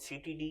CTD,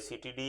CTD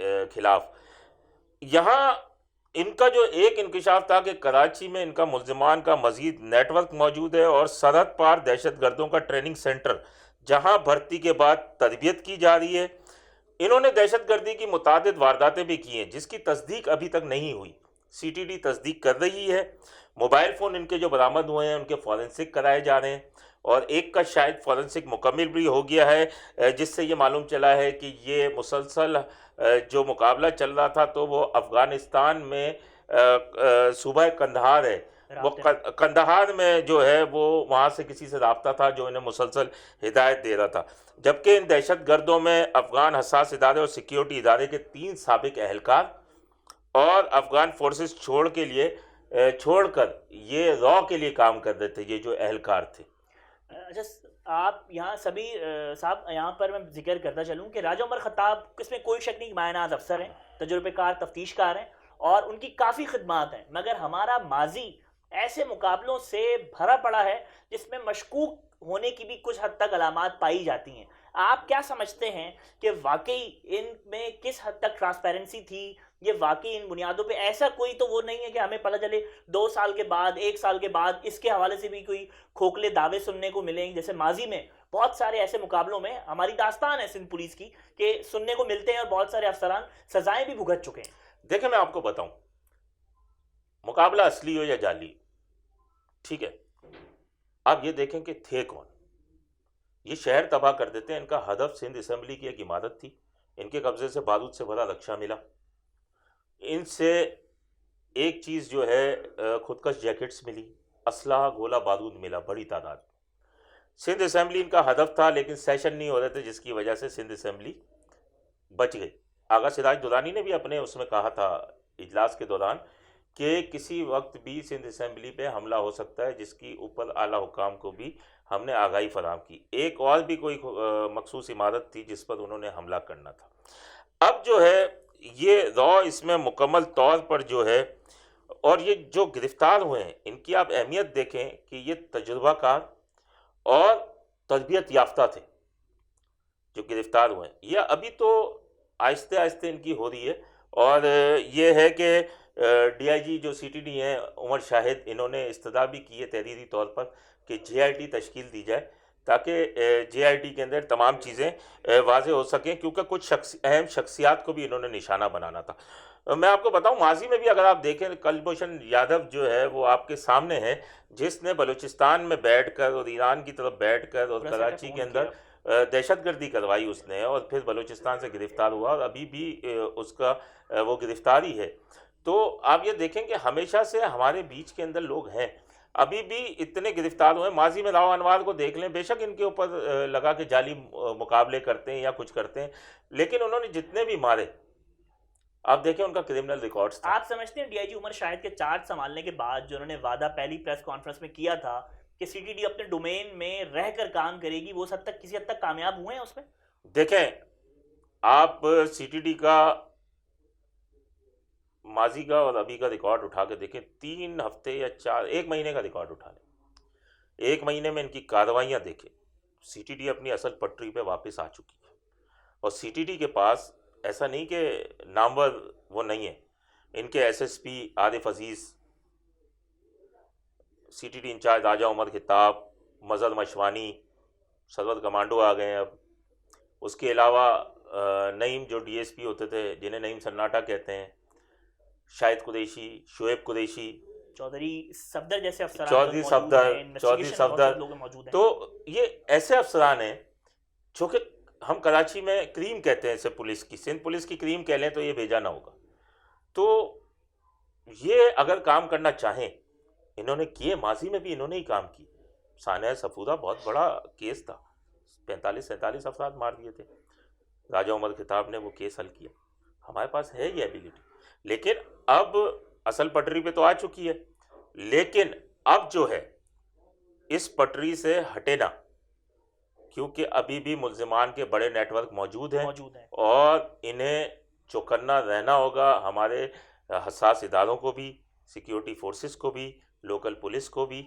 خلاف. یہاں ان کا جو ایک انکشاف تھا کہ کراچی میں ان کا ملزمان کا مزید نیٹ ورک موجود ہے اور سرحد پار دہشت گردوں کا ٹریننگ سینٹر جہاں بھرتی کے بعد تربیت کی جا رہی ہے. انہوں نے دہشت گردی کی متعدد وارداتیں بھی کی ہیں جس کی تصدیق ابھی تک نہیں ہوئی. سی ٹی ڈی تصدیق کر رہی ہے. موبائل فون ان کے جو برآمد ہوئے ہیں ان کے فورنسک کرائے جا رہے ہیں اور ایک کا شاید فورنسک مکمل بھی ہو گیا ہے جس سے یہ معلوم چلا ہے کہ یہ مسلسل جو مقابلہ چل رہا تھا تو وہ افغانستان میں صوبہ قندھار ہے وہ قندھار میں جو ہے وہ وہاں سے کسی سے رابطہ تھا جو انہیں مسلسل ہدایت دے رہا تھا. جبکہ ان دہشت گردوں میں افغان حساس ادارے اور سیکیورٹی ادارے کے 3 سابق اہلکار اور افغان فورسز چھوڑ کر یہ را کے لیے کام کر رہے تھے یہ جو اہلکار تھے. اچھا آپ یہاں سبھی صاحب یہاں پر میں ذکر کرتا چلوں کہ راجہ عمر خطاب اس میں کوئی شک نہیں مایہ ناز افسر ہیں, تجربے کار تفتیش کار ہیں اور ان کی کافی خدمات ہیں, مگر ہمارا ماضی ایسے مقابلوں سے بھرا پڑا ہے جس میں مشکوک ہونے کی بھی کچھ حد تک علامات پائی جاتی ہیں. آپ کیا سمجھتے ہیں کہ واقعی ان میں کس حد تک ٹرانسپیرنسی تھی؟ یہ واقعی ان بنیادوں پہ ایسا کوئی تو وہ نہیں ہے کہ ہمیں پتہ چلے 2 سال کے بعد 1 سال کے بعد اس کے حوالے سے بھی کوئی کھوکھلے دعوے سننے کو ملیں جیسے ماضی میں بہت سارے ایسے مقابلوں میں ہماری داستان ہے سندھ پولیس کی کہ سننے کو ملتے ہیں اور بہت سارے افسران سزائیں بھی بھگت چکے ہیں. دیکھیں میں آپ کو بتاؤں, مقابلہ اصلی ہو یا جعلی, ٹھیک ہے, آپ یہ دیکھیں کہ تھے کون. یہ شہر تباہ کر دیتے ہیں. ان کا ہدف سندھ اسمبلی کی ایک عمارت تھی. ان کے قبضے سے بارود سے بھرا رکشہ ملا. ان سے ایک چیز جو ہے خودکش جیکٹس ملی, اسلحہ گولہ بارود ملا بڑی تعداد. سندھ اسمبلی ان کا ہدف تھا لیکن سیشن نہیں ہو رہے تھے جس کی وجہ سے سندھ اسمبلی بچ گئی. آغا سراج درانی نے بھی اپنے اس میں کہا تھا اجلاس کے دوران کہ کسی وقت بھی سندھ اسمبلی پہ حملہ ہو سکتا ہے جس کی اوپر اعلیٰ حکام کو بھی ہم نے آگاہی فراہم کی. ایک اور بھی کوئی مخصوص عمارت تھی جس پر انہوں نے حملہ کرنا تھا. اب جو ہے یہ را اس میں مکمل طور پر جو ہے اور یہ جو گرفتار ہوئے ہیں ان کی آپ اہمیت دیکھیں کہ یہ تجربہ کار اور تربیت یافتہ تھے جو گرفتار ہوئے ہیں. یہ ابھی تو آہستہ آہستہ ان کی ہو رہی ہے اور یہ ہے کہ ڈی آئی جی جو سی ٹی ڈی ہیں عمر شاہد, انہوں نے استدعا بھی کی ہے تحریری طور پر کہ جے آئی ٹی تشکیل دی جائے تاکہ جے آئی ٹی کے اندر تمام چیزیں واضح ہو سکیں کیونکہ کچھ اہم شخصیات کو بھی انہوں نے نشانہ بنانا تھا. میں آپ کو بتاؤں ماضی میں بھی اگر آپ دیکھیں کلبھوشن یادو جو ہے وہ آپ کے سامنے ہے جس نے بلوچستان میں بیٹھ کر اور ایران کی طرف بیٹھ کر اور کراچی کے اندر دہشت گردی کروائی اس نے اور پھر بلوچستان سے گرفتار ہوا اور ابھی بھی اس کا وہ گرفتاری ہے. تو آپ یہ دیکھیں کہ ہمیشہ سے ہمارے بیچ کے اندر لوگ ہیں, ابھی بھی اتنے گرفتار ہوئے. ماضی میں راؤ انوار کو دیکھ لیں, بے شک ان کے اوپر لگا کہ جعلی مقابلے کرتے ہیں یا کچھ کرتے ہیں لیکن انہوں نے جتنے بھی مارے آپ دیکھیں ان کا کرمنل ریکارڈز تھا. آپ سمجھتے ہیں ڈی آئی جی عمر شاہد کے چارج سنبھالنے کے بعد جو انہوں نے وعدہ پہلی پریس کانفرنس میں کیا تھا کہ سی ٹی ڈی اپنے ڈومین میں رہ کر کام کرے گی, وہ اس حد تک کسی حد تک کامیاب ہوئے ہیں اس میں؟ دیکھیں آپ سی ٹی ڈی کا ماضی کا اور ابھی کا ریکارڈ اٹھا کے دیکھیں, 3 ہفتے یا 1 مہینے کا ریکارڈ اٹھا لیں, 1 مہینے میں ان کی کارروائیاں دیکھیں. سی ٹی ڈی اپنی اصل پٹری پہ واپس آ چکی ہے اور سی ٹی ڈی کے پاس ایسا نہیں کہ نامور وہ نہیں ہے. ان کے ایس ایس پی عارف عزیز, سی ٹی ڈی انچارج راجہ عمر خطاب, مظہر مشوانی, سرور کمانڈو آ گئے ہیں اب. اس کے علاوہ نعیم جو ڈی ایس پی ہوتے تھے جنہیں نعیم سناٹا کہتے ہیں, شاہد قریشی, شعیب قریشی, چودھری صفدر جیسے افسران چودھری صفدر. تو یہ ایسے افسران ہیں جو کہ ہم کراچی میں کریم کہتے ہیں اسے پولیس کی, سندھ پولیس کی کریم کہہ لیں تو یہ بھیجا نہ ہوگا. تو یہ اگر کام کرنا چاہیں انہوں نے کیے, ماضی میں بھی انہوں نے ہی کام کی. سانحہ صفورہ بہت بڑا کیس تھا, 45-47 افراد مار دیے تھے. راجہ عمر خطاب نے وہ کیس حل کیا. ہمارے پاس ہے یہ ایبیلٹی, لیکن اب اصل پٹری پہ تو آ چکی ہے, لیکن اب جو ہے اس پٹری سے ہٹے نہ, کیونکہ ابھی بھی ملزمان کے بڑے نیٹ ورک موجود ہیں اور انہیں چوکنا رہنا ہوگا. ہمارے حساس اداروں کو بھی, سیکیورٹی فورسز کو بھی, لوکل پولیس کو بھی,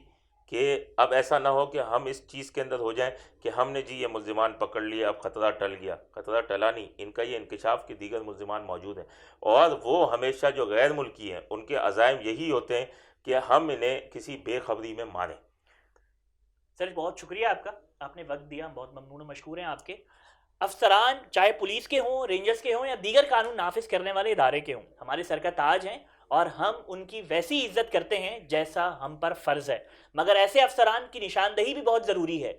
کہ اب ایسا نہ ہو کہ ہم اس چیز کے اندر ہو جائیں کہ ہم نے جی یہ ملزمان پکڑ لیے، اب خطرہ ٹل گیا. خطرہ ٹلا نہیں، ان کا یہ انکشاف کے دیگر ملزمان موجود ہیں، اور وہ ہمیشہ جو غیر ملکی ہیں ان کے عزائم یہی ہوتے ہیں کہ ہم انہیں کسی بے خبری میں ماریں. سر بہت شکریہ آپ کا، آپ نے وقت دیا، بہت ممنون و مشکور ہیں آپ کے. افسران چاہے پولیس کے ہوں، رینجرز کے ہوں، یا دیگر قانون نافذ کرنے والے ادارے کے ہوں، ہمارے سر کا تاج ہیں اور ہم ان کی ویسی عزت کرتے ہیں جیسا ہم پر فرض ہے. مگر ایسے افسران کی نشاندہی بھی بہت ضروری ہے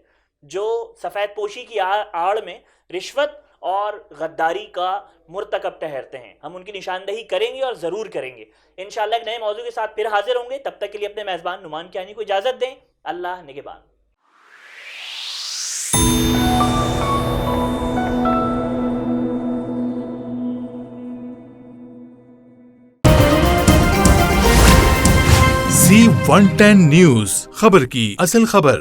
جو سفید پوشی کی آڑ میں رشوت اور غداری کا مرتکب ٹھہرتے ہیں. ہم ان کی نشاندہی کریں گے اور ضرور کریں گے. انشاءاللہ ایک نئے موضوع کے ساتھ پھر حاضر ہوں گے. تب تک کے لیے اپنے میزبان نعمان کیانی کو اجازت دیں. اللہ نگہبان. Z110 نیوز، خبر کی اصل خبر.